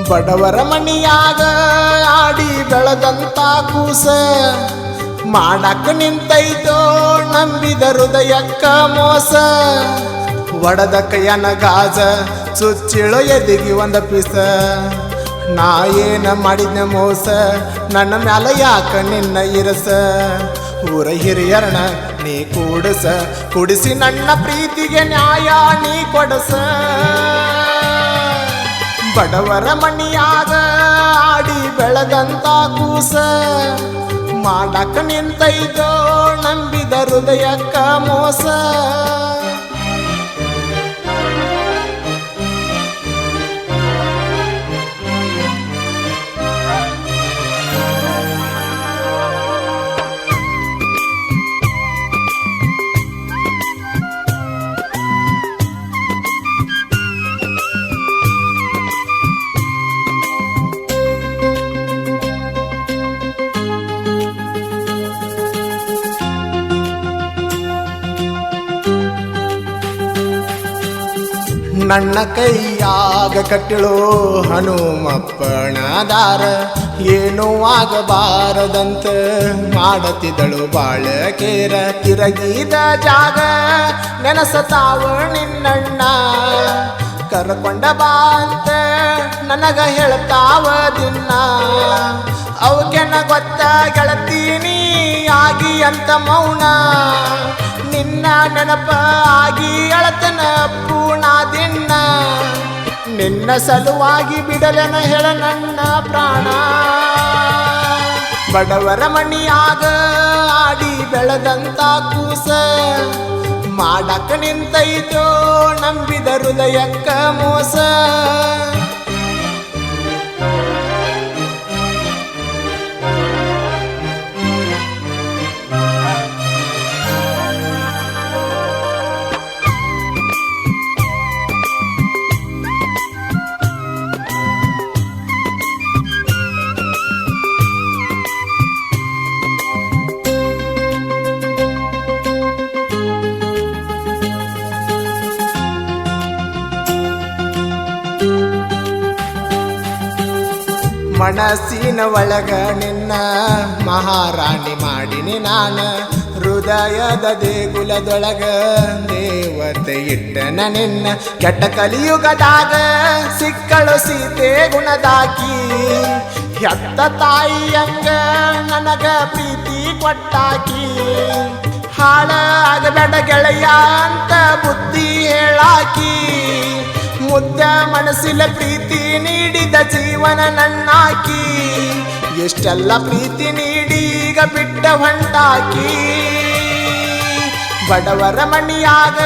ಬಡವರ ಮನಿಯಾಗ ಆಡಿ ಬೆಳೆದಂತ ಕೂಸ ಮಾಡಕ್ಕ ನಿಂತೈತೋ ನಂಬಿದ ಹೃದಯಕ್ಕ ಮೋಸ. ಒಡದ ಕೈಯನ ಗಾಜ ಚುಚ್ಚಿಳೋ ಎದಿಗಿ ಒಂದ ಪಿಸ. ನಾ ಏನ ಮಾಡಿದ್ನ ಮೋಸ ನನ್ನ ಮ್ಯಾಲ ಯಾಕ ನಿನ್ನ ಇರಸ. ಊರ ಹಿರಿಯರಣ ನೀ ಕುಡಿಸಿ ನನ್ನ ಪ್ರೀತಿಗೆ ನ್ಯಾಯ ನೀ ಕೊಡಸ. ಬಡವರ ಮನಿಯಾಗ ಆಡಿ ಬೆಳೆದಂತ ಕೂಸ ಮಾಡಕ ನಿಂತೈತೋ ನಂಬಿದ ಹೃದಯಕ್ಕ ಮೋಸ. ನನ್ನ ಕೈಯಾಗ ಕಟ್ಟಿಳೋ ಹನುಮಪ್ಪಣ ದಾರ. ಏನೂ ಆಗಬಾರದಂತ ಮಾಡತಿದ್ದಳು ಬಾಳಕೇರ. ತಿರಗಿದ ಜಾಗ ನೆನಸತಾವ ನಿನ್ನಣ್ಣ. ಕರ್ಕೊಂಡ ಬಾ ಅಂತ ನನಗ ಹೇಳ್ತಾವ ದಿನ. ಅವಕೆನ ಗೊತ್ತ ಗೆಳತೀನಿ ಆಗಿ ಅಂತ ಮೌನ. ನಿನ್ನ ನೆನಪ ಆಗಿ ಅಳತನ ಪೂರ್ಣ ದಿನ. ನಿನ್ನ ಸಲುವಾಗಿ ಬಿಡಲನ ಹೇಳ ನನ್ನ ಪ್ರಾಣ. ಬಡವರ ಮನಿಯಾಗ ಆಡಿ ಬೆಳೆದಂತ ಕೂಸ ಮಾಡಕ ನಿಂತೈತೋ ನಂಬಿದ ಹೃದಯಕ್ಕ ಮೋಸ. ಮನಸ್ಸಿನ ಒಳಗ ನಿನ್ನ ಮಹಾರಾಣಿ ಮಾಡಿನಿ ನಾನ. ಹೃದಯದ ದೇಗುಲದೊಳಗ ದೇವತೆ ಇಟ್ಟನ ನಿನ್ನ. ಕೆಟ್ಟ ಕಲಿಯುಗದಾಗ ಸಿಕ್ಕಳು ಸೀತೆ ಗುಣದಾಕಿ. ಹೆತ್ತ ತಾಯಿಯಂಗ ನನಗ ಪ್ರೀತಿ ಕೊಟ್ಟಾಕಿ. ಹಾಳ ಆಗಬೇಡ ಗೆಳೆಯ ಅಂತ ಬುದ್ಧಿ ಹೇಳಾಕಿ. ಮುದ್ದ ಮನಸ್ಸಿನ ಪ್ರೀತಿ ನೀಡಿದ ಜೀವನ ನನ್ನಾಕಿ. ಎಷ್ಟೆಲ್ಲ ಪ್ರೀತಿ ನೀಡಿ ಈಗ ಬಿಟ್ಟ ಹೊಂಟಾಕಿ. ಬಡವರ ಮನಿಯಾಗ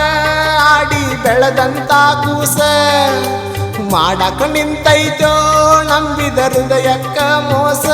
ಆಡಿ ಬೆಳೆದಂತ ಕೂಸ ಮಾಡಕ ನಿಂತೈತೋ ನಂಬಿದ ಹೃದಯಕ್ಕ ಮೋಸ.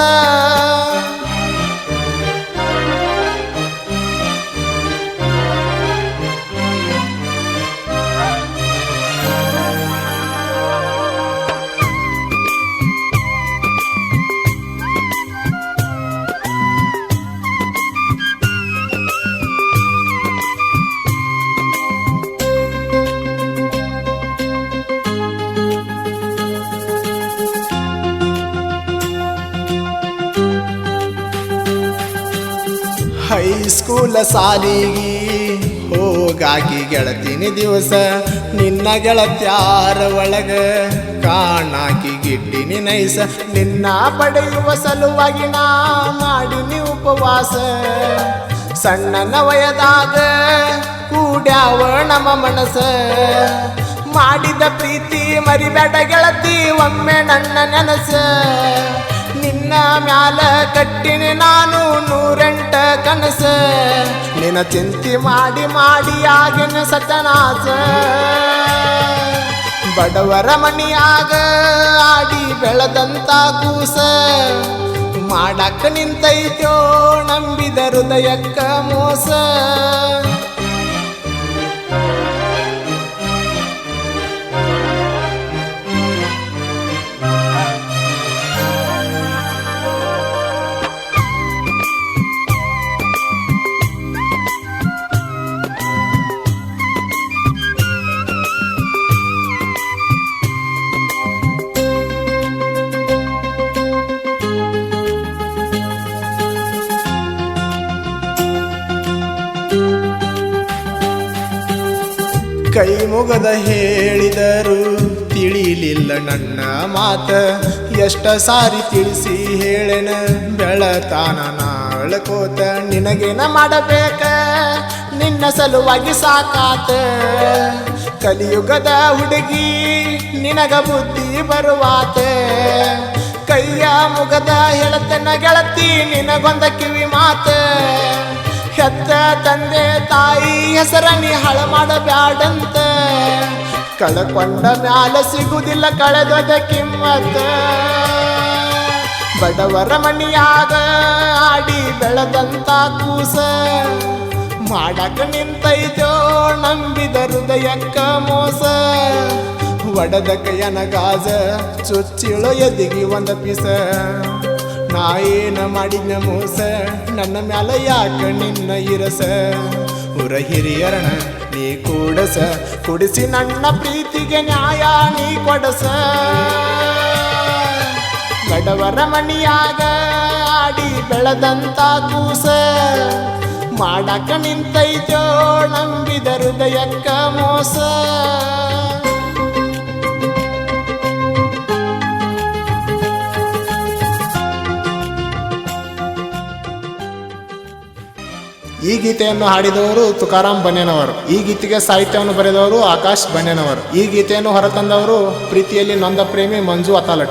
ಹೈಸ್ಕೂಲ ಸಾಲಿಗಿ ಹೋಗಾಗಿ ಗೆಳತೀನಿ ದಿವಸ. ನಿನ್ನ ಗೆಳತ್ಯಾರ ಒಳಗ ಕಾಣಾಕಿ ಗಿಟ್ಟಿನಿ ನೈಸ. ನಿನ್ನ ಪಡೆಯುವ ಸಲುವಾಗಿ ನಾ ಮಾಡಿನಿ ಉಪವಾಸ. ಸಣ್ಣನ ವಯದಾಗ ಕೂಡ್ಯಾವ ನಮ್ಮ ಮನಸ. ಮಾಡಿದ ಪ್ರೀತಿ ಮರಿಬೇಡ ಗೆಳತಿ ಒಮ್ಮೆ ನನ್ನ ನೆನಸ. ನಿನ್ನ ಮ್ಯಾಲ ಕಟ್ಟಿನಿ ನಾನು 108 ಕನಸ. ನಿನ್ನ ಚಿಂತೆ ಮಾಡಿ ಮಾಡಿ ಆಗಿನ ಸತನಾಸ. ಬಡವರ ಮನಿಯಾಗ ಆಡಿ ಬೆಳೆದಂತ ಕೂಸ ಮಾಡಕ್ಕ ನಿಂತೈತೋ ನಂಬಿದ ಹೃದಯಕ್ಕ ಮೋಸ. ಕೈ ಮುಗದ ಹೇಳಿದರು ತಿಳಿಲಿಲ್ಲ ನನ್ನ ಮಾತ, ಎಷ್ಟ ಸಾರಿ ತಿಳಿಸಿ ಹೇಳೆನ ಬೆಳತಾನ ನಾಳ್ಕೋತ. ನಿನಗೇನ ಮಾಡಬೇಕ ನಿನ್ನ ಸಲುವಾಗಿ ಸಾಕಾತ, ಕಲಿಯುಗದ ಹುಡುಗಿ ನಿನಗ ಬುದ್ಧಿ ಬರುವಾತ. ಕೈಯ ಮುಗದ ಹೇಳತನ ಗೆಳತಿ ನಿನಗೊಂದ ಕಿವಿ ಮಾತ, ಹೆತ್ತ ತಂದೆ ತಾಯಿ ಹೆಸರ ನೀ ಹಾಳ ಮಾಡಬ್ಯಾಡಂತ. ಕಳಕೊಂಡ ಮ್ಯಾಲ ಸಿಗುದಿಲ್ಲ ಕಳೆದೊದ ಕಿಮ್ಮತ್ತ. ಬಡವರ ಮಣಿಯಾಗ ಆಡಿ ಬೆಳೆದಂತ ಕೂಸ, ಮಾಡಕ ನಿಂತೈತೋ ನಂಬಿದ ಹೃದಯಕ್ಕ ಮೋಸ. ಒಡದ ಕೈಯನ ಗಾಜ ಚುಚ್ಚಿಳೋ ಎದಿಗಿ ಒಂದ ಪೀಸ. ನಾ ಏನ ಮಾಡಿದ್ನ ಮೋಸ ನನ್ನ ಮ್ಯಾಲ ಯಾಕ ನಿನ್ನ ಇರಸ. ಊರ ಹಿರಿಯರಣ ನೀ ಕೂಡಸ, ಕುಡಿಸಿ ನನ್ನ ಪ್ರೀತಿಗೆ ನ್ಯಾಯ ನೀ ಕೊಡಸ. ಬಡವರ ಮಣಿಯಾಗ ಆಡಿ ಬೆಳೆದಂತ ಕೂಸ, ಮಾಡಕ ನಿಂತೈತೋ ನಂಬಿದ ಹೃದಯಕ್ಕ ಮೋಸ. ಈ ಗೀತೆಯನ್ನು ಹಾಡಿದವರು ತುಕಾರಾಮ್ ಬನ್ನೇನವರು. ಈ ಗೀತೆಗೆ ಸಾಹಿತ್ಯವನ್ನು ಬರೆದವರು ಆಕಾಶ್ ಬನ್ನೇನವರು. ಈ ಗೀತೆಯನ್ನು ಹೊರತಂದವರು ಪ್ರೀತಿಯಲ್ಲಿ ನೊಂದ ಪ್ರೇಮಿ ಮಂಜು ಅತಾಲಟ್ಟಿ.